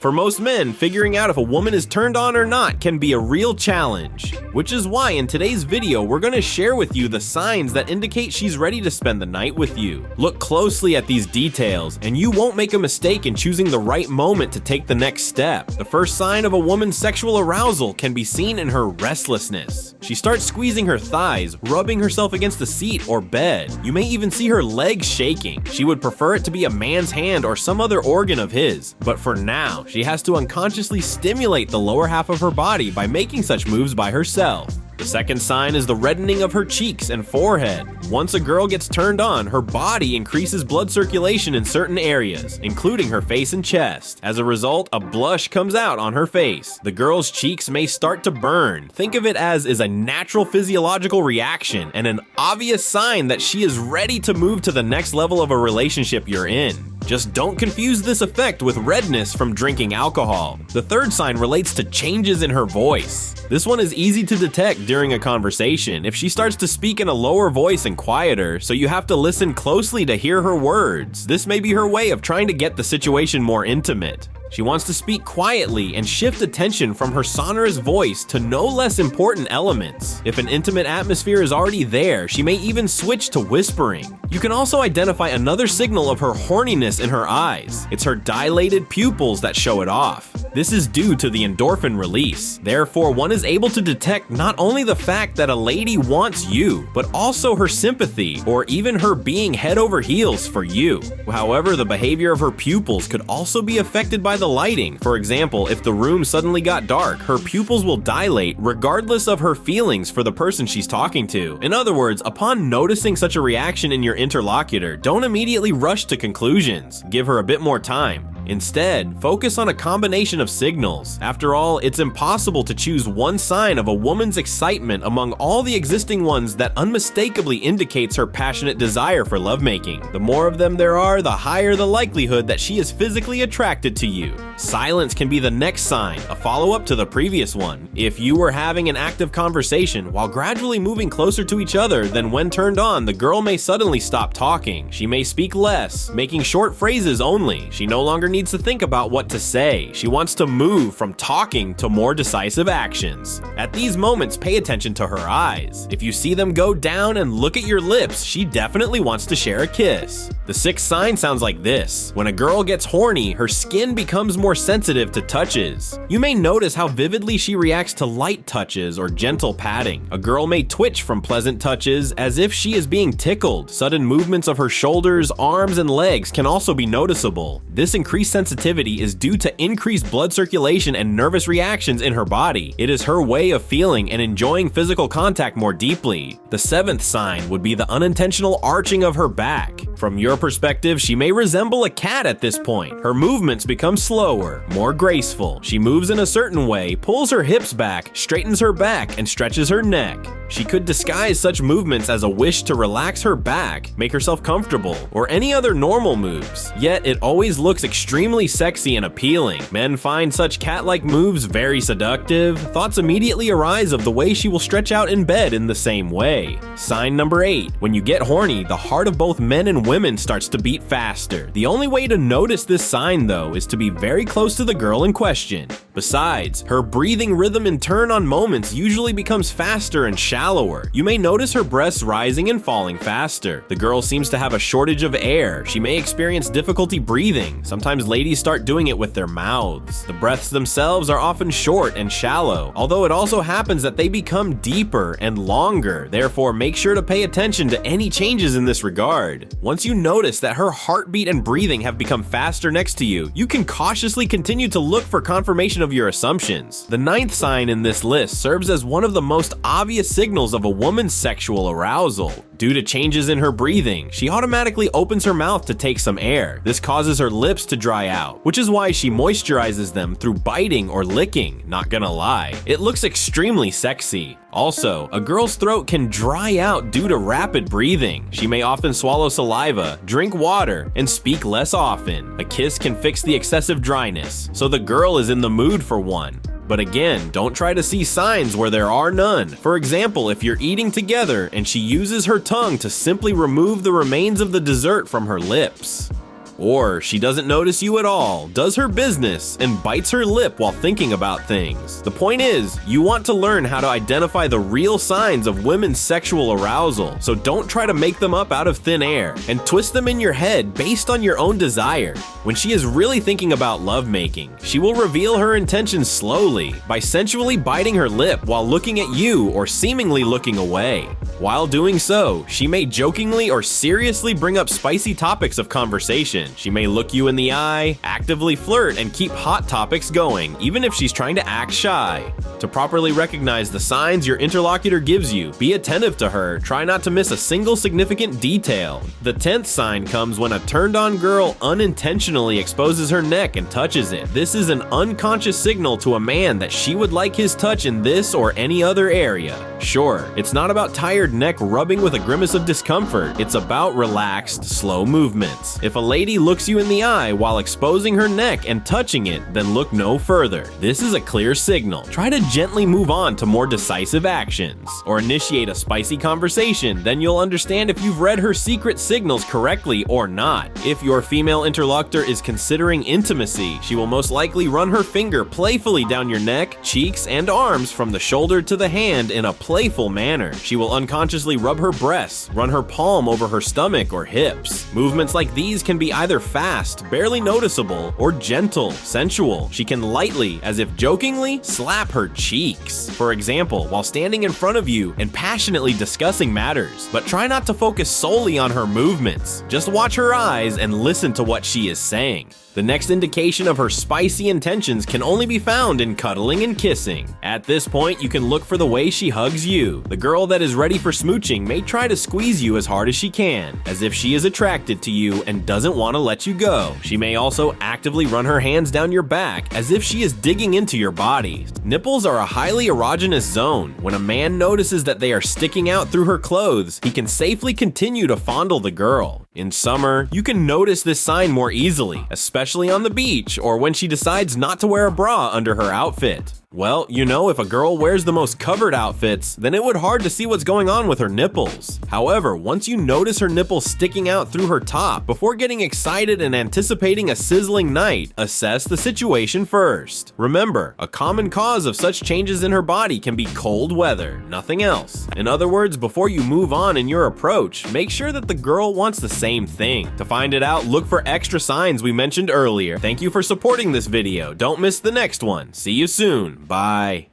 For most men, figuring out if a woman is turned on or not can be a real challenge, which is why in today's video we're going to share with you the signs that indicate she's ready to spend the night with you. Look closely at these details and you won't make a mistake in choosing the right moment to take the next step. The first sign of a woman's sexual arousal can be seen in her restlessness. She starts squeezing her thighs, rubbing herself against the seat or bed. You may even see her legs shaking. She would prefer it to be a man's hand or some other organ of his, but for now, she has to unconsciously stimulate the lower half of her body by making such moves by herself. The second sign is the reddening of her cheeks and forehead. Once a girl gets turned on, her body increases blood circulation in certain areas, including her face and chest. As a result, a blush comes out on her face. The girl's cheeks may start to burn. Think of it as a natural physiological reaction and an obvious sign that she is ready to move to the next level of a relationship you're in. Just don't confuse this effect with redness from drinking alcohol. The third sign relates to changes in her voice. This one is easy to detect during a conversation if she starts to speak in a lower voice and quieter, so you have to listen closely to hear her words. This may be her way of trying to get the situation more intimate. She wants to speak quietly and shift attention from her sonorous voice to no less important elements. If an intimate atmosphere is already there, she may even switch to whispering. You can also identify another signal of her horniness in her eyes. It's her dilated pupils that show it off. This is due to the endorphin release. Therefore, one is able to detect not only the fact that a lady wants you, but also her sympathy or even her being head over heels for you. However, the behavior of her pupils could also be affected by the lighting. For example, if the room suddenly got dark, her pupils will dilate regardless of her feelings for the person she's talking to. In other words, upon noticing such a reaction in your interlocutor, don't immediately rush to conclusions. Give her a bit more time. Instead, focus on a combination of signals. After all, it's impossible to choose one sign of a woman's excitement among all the existing ones that unmistakably indicates her passionate desire for lovemaking. The more of them there are, the higher the likelihood that she is physically attracted to you. Silence can be the next sign, a follow-up to the previous one. If you were having an active conversation while gradually moving closer to each other, then when turned on, the girl may suddenly stop talking. She may speak less, making short phrases only. She no longer needs to think about what to say. She wants to move from talking to more decisive actions. At these moments, pay attention to her eyes. If you see them go down and look at your lips, she definitely wants to share a kiss. The sixth sign sounds like this. When a girl gets horny, her skin becomes more sensitive to touches. You may notice how vividly she reacts to light touches or gentle patting. A girl may twitch from pleasant touches as if she is being tickled. Sudden movements of her shoulders, arms, and legs can also be noticeable. This increased sensitivity is due to increased blood circulation and nervous reactions in her body. It is her way of feeling and enjoying physical contact more deeply. The seventh sign would be the unintentional arching of her back. From your perspective, she may resemble a cat at this point. Her movements become slower, more graceful. She moves in a certain way, pulls her hips back, straightens her back, and stretches her neck. She could disguise such movements as a wish to relax her back, make herself comfortable, or any other normal moves. Yet it always looks extremely sexy and appealing. Men find such cat-like moves very seductive. Thoughts immediately arise of the way she will stretch out in bed in the same way. Sign number 8. When you get horny, the heart of both men and women starts to beat faster. The only way to notice this sign, though, is to be very close to the girl in question. Besides, her breathing rhythm in turn-on moments usually becomes faster and shallower. You may notice her breaths rising and falling faster. The girl seems to have a shortage of air. She may experience difficulty breathing. Sometimes ladies start doing it with their mouths. The breaths themselves are often short and shallow, although it also happens that they become deeper and longer. Therefore, make sure to pay attention to any changes in this regard. Once you notice that her heartbeat and breathing have become faster next to you, you can cautiously continue to look for confirmation of your assumptions. The ninth sign in this list serves as one of the most obvious signals of a woman's sexual arousal. Due to changes in her breathing, she automatically opens her mouth to take some air. This causes her lips to dry out, which is why she moisturizes them through biting or licking. Not gonna lie, it looks extremely sexy. Also, a girl's throat can dry out due to rapid breathing. She may often swallow saliva, drink water, and speak less often. A kiss can fix the excessive dryness, so the girl is in the mood for one. But again, don't try to see signs where there are none. For example, if you're eating together and she uses her tongue to simply remove the remains of the dessert from her lips. Or she doesn't notice you at all, does her business, and bites her lip while thinking about things. The point is, you want to learn how to identify the real signs of women's sexual arousal, so don't try to make them up out of thin air, and twist them in your head based on your own desire. When she is really thinking about lovemaking, she will reveal her intentions slowly by sensually biting her lip while looking at you or seemingly looking away. While doing so, she may jokingly or seriously bring up spicy topics of conversation. She may look you in the eye, actively flirt, and keep hot topics going, even if she's trying to act shy. To properly recognize the signs your interlocutor gives you, be attentive to her, try not to miss a single significant detail. The 10th sign comes when a turned-on girl unintentionally exposes her neck and touches it. This is an unconscious signal to a man that she would like his touch in this or any other area. Sure, it's not about tired neck rubbing with a grimace of discomfort, it's about relaxed, slow movements. If a lady looks you in the eye while exposing her neck and touching it, then look no further. This is a clear signal. Try to gently move on to more decisive actions, or initiate a spicy conversation, then you'll understand if you've read her secret signals correctly or not. If your female interlocutor is considering intimacy, she will most likely run her finger playfully down your neck, cheeks, and arms from the shoulder to the hand in a playful manner. She will unconsciously rub her breasts, run her palm over her stomach or hips. Movements like these can be either fast, barely noticeable, or gentle, sensual. She can lightly, as if jokingly, slap her cheeks. For example, while standing in front of you and passionately discussing matters. But try not to focus solely on her movements. Just watch her eyes and listen to what she is saying. The next indication of her spicy intentions can only be found in cuddling and kissing. At this point, you can look for the way she hugs you. The girl that is ready for smooching may try to squeeze you as hard as she can, as if she is attracted to you and doesn't want to let you go. She may also actively run her hands down your back, as if she is digging into your body. Nipples are a highly erogenous zone. When a man notices that they are sticking out through her clothes, he can safely continue to fondle the girl. In summer, you can notice this sign more easily, especially on the beach or when she decides not to wear a bra under her outfit. Well, you know, if a girl wears the most covered outfits, then it would hard to see what's going on with her nipples. However, once you notice her nipples sticking out through her top, before getting excited and anticipating a sizzling night, assess the situation first. Remember, a common cause of such changes in her body can be cold weather, nothing else. In other words, before you move on in your approach, make sure that the girl wants the same thing. To find it out, look for extra signs we mentioned earlier. Thank you for supporting this video. Don't miss the next one. See you soon. Bye.